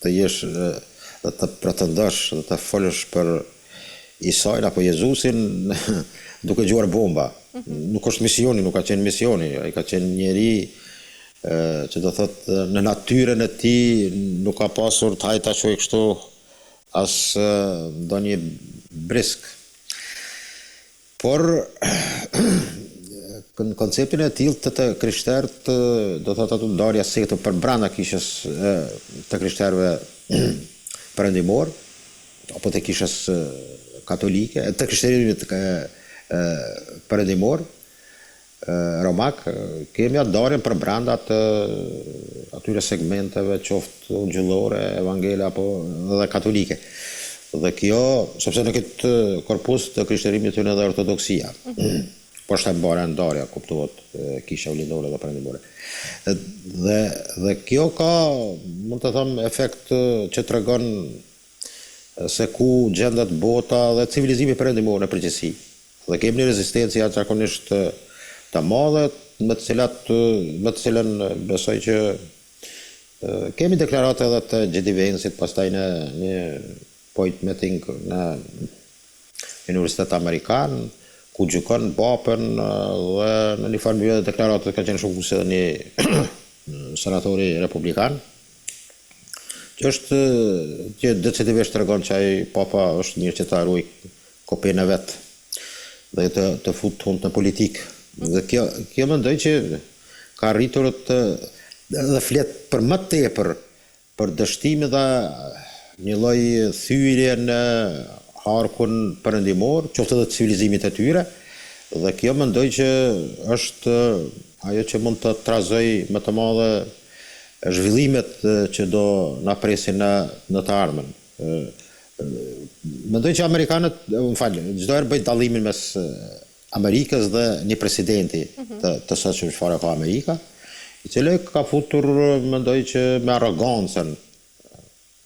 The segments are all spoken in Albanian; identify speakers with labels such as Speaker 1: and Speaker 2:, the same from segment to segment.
Speaker 1: të jesh dhe të pretendosh dhe të folësh për Isajn apo Jezusin duke gjuar bomba. Nuk është misioni, nuk ka qenë misioni, ai ka qenë njeri që do thotë në natyrën e tij nuk ka pasur të hajta që kështu as ndonjë brisk. Por në konceptin e tillë të krishterët do thotë ato ndarja sektë për brenda kishës të krishterëve perëndimor apo të kishës katolike, të krishterimit perëndimor romak, kemi ndarjen për brenda të atyre segmenteve qoftë ungjillore, evangele apo edhe katolike. Dhe kjo, sepse në këtë korpus të krishterimit hyn edhe ortodoksia. Po është e mbare ndarja, kuptohet kisha ulindore dhe perëndimore. Dhe kjo ka, mund të them, efekt që tregon se ku gjendet bota dhe civilizimi perëndimor në përgjithësi. Dhe kemi një rezistencë jashtëzakonisht të madhe, me të cilën besoj që kemi deklarate edhe të J.D. Vance'it, pastaj në një point meeting në Universitet Amerikan, ku gjykon Papën dhe në një farë mënyrë deklaratat ka qenë shumë se një senatori republikan, që është që decisivisht tregon që ai Papa është mirë që ta ruaj kopjen e vet dhe të fut hund në politikë. Dhe kjo mendoj që ka arritur dhe flet për më tepër për dështime dhe një lloj thyerje në harkun perëndimor, qoftë edhe civilizimit të tyre, dhe kjo mendoj që është ajo që mund të trazoj më të madhe zhvillimet që do na presin në të ardhmen. Mendoj që amerikanët, çdo herë bëjnë dallimin mes Amerikës dhe një presidenti të sotshëm çfarë ka Amerika, i cili ka futur, mendoj që me arrogancën,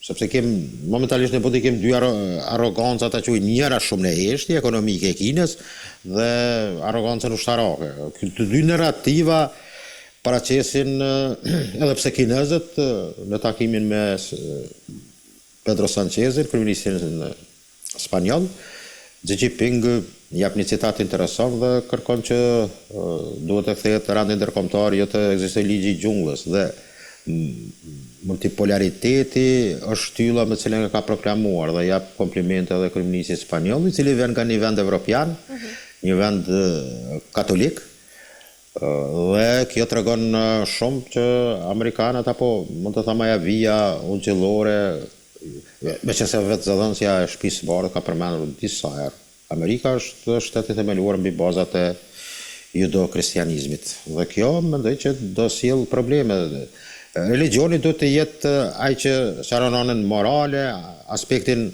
Speaker 1: sepse momentalisht në botë kemi dy arroganca të quajnë, njëra shumë në heshtje ekonomike e Kinës dhe arrogancën ushtarake. Këto dy narrativa paraqesin edhe pse kinezët në takimin me Pedro Sanchezin, kryeministin spanjoll, Xi Jinping jap një citat interesant dhe kërkon që duhet të kthehet randi ndërkombëtar, jo të ekzistojë ligji i xhungullës dhe multipolariteti është shtylla me cilën ka proklamuar dhe jap komplimente edhe kryeministit spanjoll, i cili vjen nga një vend evropian, një vend katolik, dhe kjo tregon shumë që amerikanët apo mund të them ajo vija ungjillore, meqense vetë zëdhënësja e shtëpisë së Bardhë ka përmendur disa herë. Amerika është shtet i themeluar mbi bazat e judo-kristianizmit. Dhe kjo mendoj që do sjell probleme. Religioni duhet të jetë ai që sharon anën morale, aspektin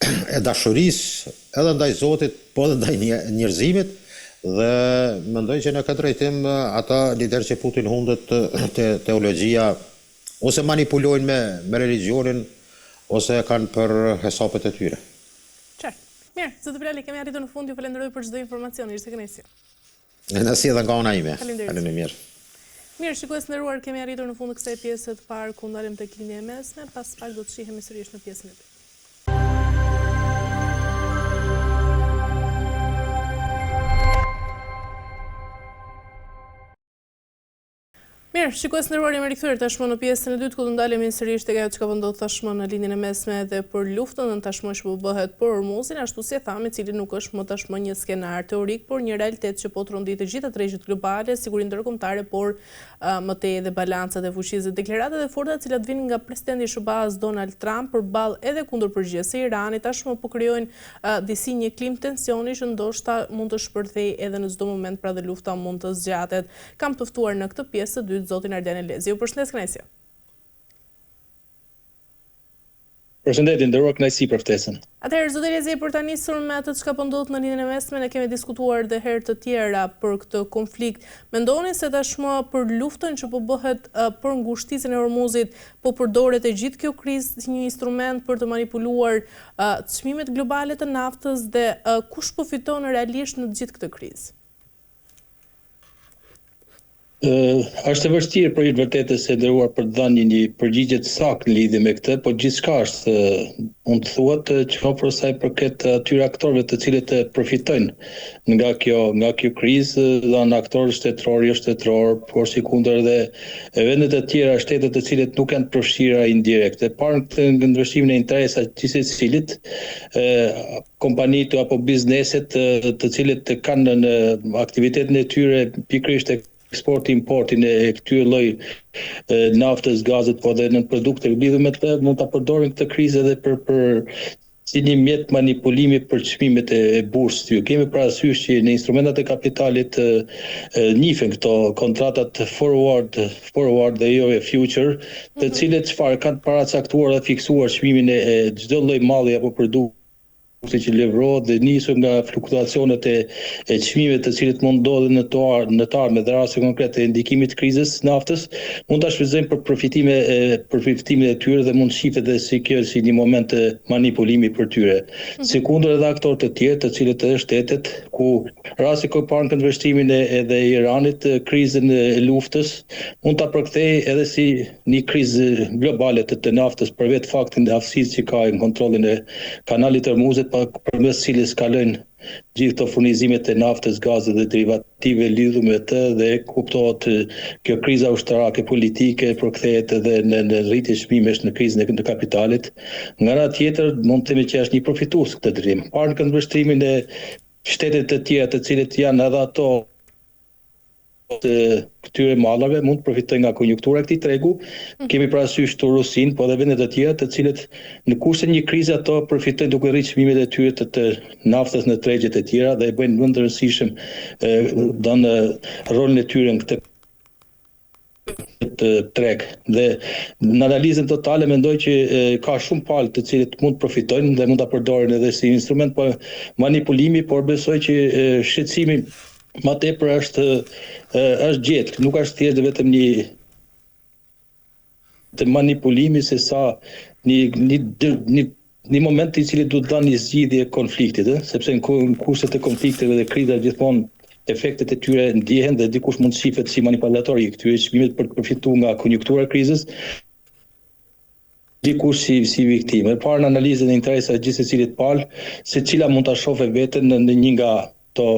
Speaker 1: e dashurisë edhe ndaj Zotit, po edhe ndaj njerëzimit, dhe mendoj që në këtë drejtim ata lider që putin hundët të teologjia ose manipulojnë me religionin ose kanë për hesapet e tyre.
Speaker 2: Mirë, zoti Bilali, kemi arritur në fund, ju falenderoj për çdo informacion, ishte kënaqësi.
Speaker 1: Nëse edhe nga ana ime.
Speaker 2: Faleminderit. Mirë, shikues nderuar, kemi arritur në fund të kësaj pjese të parë ku ndalim tek linja e mesme, pas pak do të shihemi sërish në pjesën e dytë. Mirë, shikues nderuar, jemi rikthyer tashmë në pjesën e dytë ku do ndalemi sërish tek ajo çka po ndodh tashmë në linjën e mesme edhe për luftën në tashmë që po bëhet për Hormuzin, ashtu si e thamë, i cili nuk është më tashmë një skenar teorik, por një realitet që po trondit të gjitha tregjet globale, sigurinë ndërkombëtare, por më tej edhe balancat e fuqisë, deklaratat e forta të cilat vinë nga presidenti i SBA-s Donald Trump përballë edhe kundër përgjegjësisë së Iranit, tashmë po krijojnë disi një klim tensioni që ndoshta mund të shpërthejë edhe në çdo moment, pra dhe lufta mund të zgjatet. Kam të ftuar në këtë pjesë të dytë zotin Arden Elezi. Ju përshëndes, kënaqësi.
Speaker 3: Përshëndetje, nderuar, kënaqësi për ftesën.
Speaker 2: Atëherë, zoti Elezi, për ta nisur me atë çka po ndodh në linjën e mesme, ne kemi diskutuar edhe herë të tjera për këtë konflikt. Mendoni se tashmë për luftën që po bëhet për ngushticën e Hormuzit, po përdoret e gjithë kjo krizë si një instrument për të manipuluar çmimet globale të naftës dhe kush po fiton realisht në gjithë këtë krizë?
Speaker 3: Është e vështirë për i vërtetë se nderuar për të dhënë një përgjigje të saktë në lidhje me këtë, po gjithçka është mund të thuhet që për sa i përket atyre aktorëve të cilët përfitojnë nga kjo krizë, janë aktorë shtetëror, jo shtetëror, por sikundër edhe vendet e tjera, shtetet të cilët nuk janë të përfshira indirekt. Parë këtë ndryshimin e interesave të cilësilit kompanitë apo bizneset të cilët kanë në aktivitetin e tyre pikërisht eksport-importin e këtyre lloj naftës, gazet, po edhe në produkte lidhur me të, mund ta përdorin këtë krizë edhe për si një mjet manipulimi për çmimet e bursës. Kemi parasysh që në instrumentat e kapitalit njihen këto kontratat forward dhe jo e future, të cilët çfarë kanë paracaktuar dhe fiksuar çmimin e çdo lloj malli apo produkti që levrohet dhe nisur nga fluktuacionet e çmimeve të cilët mund ndodhin në të ardhmen dhe raste konkrete e ndikimit të krizës naftës, mund ta shfrytëzojnë për përfitimin e tyre dhe mund shihet edhe si kjo si një moment të manipulimi për tyre. Sikundër edhe aktorë të tjerë, të cilët edhe shtetet, ku rasti kur parë në investimin edhe e Iranit, krizën e luftës, mund ta përkthej edhe si një krizë globale të naftës për vetë faktin e aftësisë që ka në kontrollin e kanalit të Hormuzit, përmes cilës kalojnë gjithë këto furnizimet e naftës, gazet dhe derivative lidhur me të dhe kuptohet kjo kriza ushtarake politike përkthehet edhe në rritje çmimesh në krizën e kapitalit. Nga ana tjetër mund të themi që është një përfitues këtë drejtim. Parë në këndvështrimin e shtetet të tjera të cilët janë edhe ato të këtyre mallave mund të përfitojnë nga konjunktura e këtij tregu. Kemi parasysh të Rusin, po edhe vendet e tjera të cilët në kurse një krize ato përfitojnë duke rritur çmimet e tyre të naftës në tregjet e tjera dhe e bëjnë më të rëndësishëm në rolin e tyre në këtë treg. Dhe në analizën totale mendoj që ka shumë palë të cilët mund të përfitojnë dhe mund ta përdorin edhe si instrument për manipulimi, por besoj që shqetësimi ma tepër është gjetë, nuk është thjesht vetëm një të manipulimi se sa një moment i cili duhet dhënë një zgjidhje konfliktit, sepse në kurset e konflikteve dhe krizave gjithmonë efektet e tyre ndihen dhe dikush mund të shihet si manipulator i këtyre çmimeve për të përfituar nga konjunktura e krizës, dikush si viktimë. Parë në analizën e interesave gjithë secilit palë, secila mund ta shohë veten në një nga to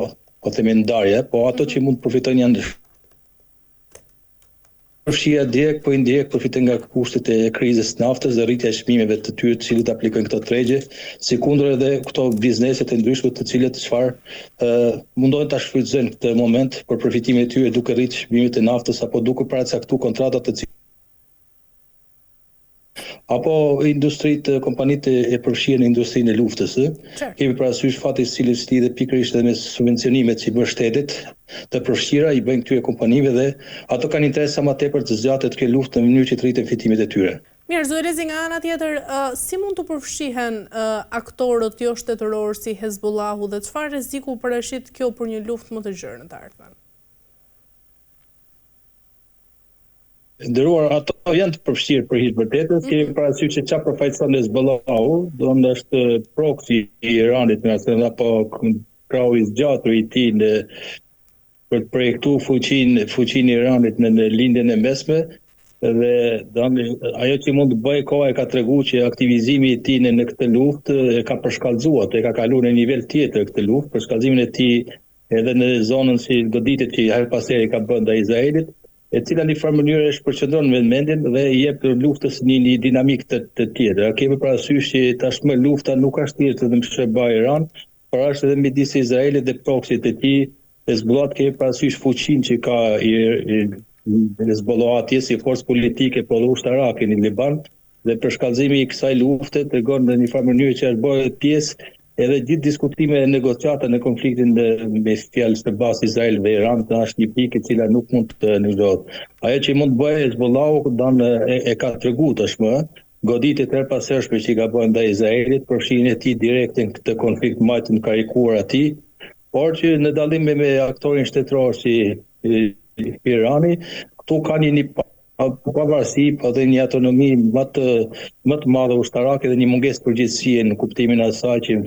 Speaker 3: po themi ndarje, po ato që mund të përfitojnë janë përfshira direkt po indirekt përfitojnë nga kushtet e krizës naftës dhe rritja e çmimeve të tyre të cilët aplikojnë këto tregje, sikundër edhe këto bizneset e ndryshme të cilët mundohen ta shfrytëzojnë këtë moment për përfitimin e tyre duke rritur çmimet e naftës apo duke paracaktuar kontrata të apo industritë, kompanitë e përfshirë në industrinë e luftës. Kemi parasysh fati cilës lidhet pikërisht edhe me subvencionimet që bën shtetet të përfshira i bëjnë këtyre kompanive dhe ato kanë interes sa më tepër të zgjatet kjo luftë në mënyrë që të rriten fitimet e tyre.
Speaker 2: Mirë, Zoelezi, nga ana tjetër, si mund të përfshihen aktorët jo shtetëror si Hezbollahu dhe çfarë rreziku parashit kjo për një luftë më të gjerë në të ardhmen?
Speaker 3: Ndëruar, ato janë të përfshirë për hir vërtetës, kemi parasysh që çfarë përfaqëson Hezbollahu, do të është proksi i Iranit, apo krau i zgjatur i tij për të projektuar fuqinë e Iranit në lindjen e mesme dhe ajo që mund të bëjë koha e ka treguar që aktivizimi i tij në këtë luftë e ka përshkallëzuar, e ka kaluar në nivel tjetër këtë luftë, përshkallëzimin e tij edhe në zonën si goditjet që her pas here ka bërë ndaj Izraelit, e cila në farë mënyrë është përqendron me mendjen dhe i jep luftës një dinamik të tjetër. Kemi parasysh që tashmë lufta nuk është thjesht vetëm Shqipëri-Iran, por është edhe midis Izraelit dhe proksit të tij. Hezbollah kemi parasysh fuqinë që ka Hezbollah atje si forcë politike po dhe ushtarake në Liban dhe përshkallëzimi i kësaj lufte tregon në një farë mënyrë që është bërë pjesë edhe gjithë diskutime e negociata në konfliktin me fjalë së bashkë Izrael dhe Iran është një pikë e cila nuk mund të negociohet. Ajo që mund të bëjë Hezbollahu e ka treguar tashmë, goditjet her pas hershme që ka bërë ndaj Izraelit, përfshirjen e tij direkte në këtë konflikt më të karikuar atij, por që në dallim me aktorin shtetëror si Irani, këtu kanë një pavarësi, po dhe një autonomi më të madhe ushtarake dhe një mungesë përgjegjësie në kuptimin e asaj që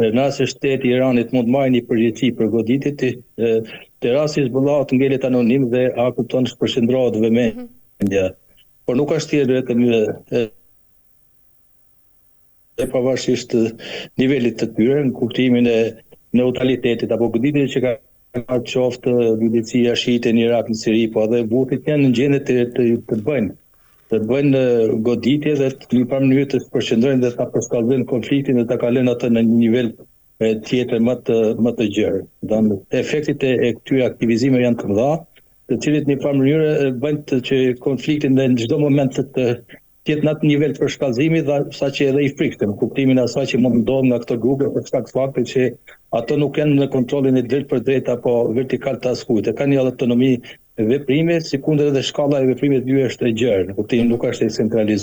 Speaker 3: Në rast se shteti i Iranit mund marrë një përgjegjësi për goditjet, të rasti Hizbullahut ngelet anonim dhe a kupton përshëndrohet vëmendja. Por nuk është thjesht vetëm pavarësisht nivelit të tyre, në kuptimin e neutralitetit apo goditjet që ka qoftë milicia shiite në Irak, në Siri, po edhe butit janë në gjendje të bëjnë goditje dhe në një mënyrë të përqendrojnë dhe ta përshkallëzojnë konfliktin dhe ta kalojnë atë në një nivel tjetër më të gjerë. Efektet e këtyre aktivizimeve janë të mëdha, të cilët në një mënyrë bëjnë që konfliktin në çdo moment të jetë në atë nivel të përshkallëzimit dhe saqë edhe i frikshëm, kuptimin e asaj që mund të ndodhë nga këto grupe për shkak të faktit që ato nuk janë në kontrollin e drejt për drejt apo vertikal të askujt. Kanë një autonomi veprime, sikundër edhe shkalla e veprimit të tyre është e gjerë, në kuptimin nuk është e centralizuar.